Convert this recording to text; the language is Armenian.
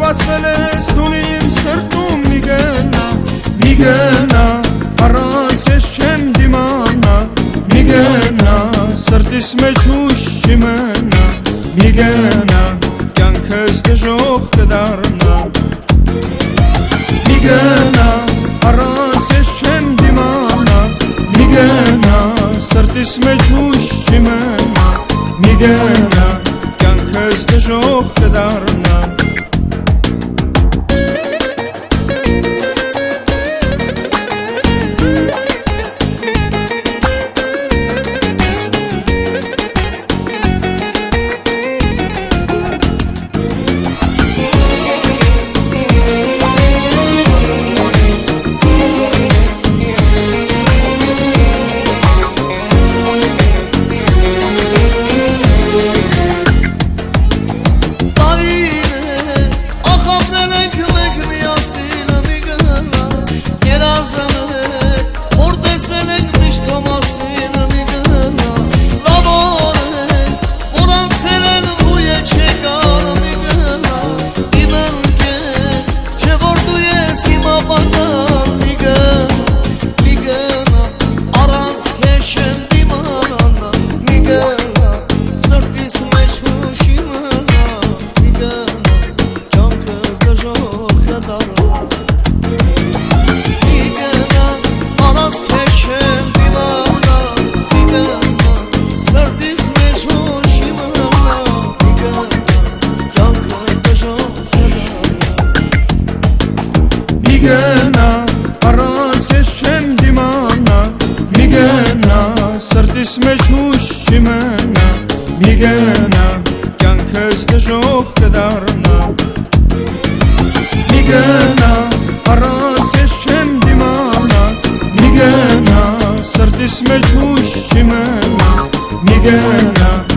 լավացվել ես տունիմ սրտում մի գնա առանց ես չեմ դիմանա մի գնա սրտիս մեջ ուշ չի մնա մի գնա կյանքս դժոխք կդառնա մի գնա առանց ես չեմ դիմանա մի գնա սրտիս մեջ ուշ չի մնա մի գնա կյանքս դժոխք կդառնա Միգնա առանց ես չեմ դիմանա միգնա սրտիս մեջ ուշ չի մնա միգնա կյանքս դժոխք կդառնա միգնա առանց ես չեմ դիմանա միգնա սրտիս մեջ ուշ չի մնա միգնա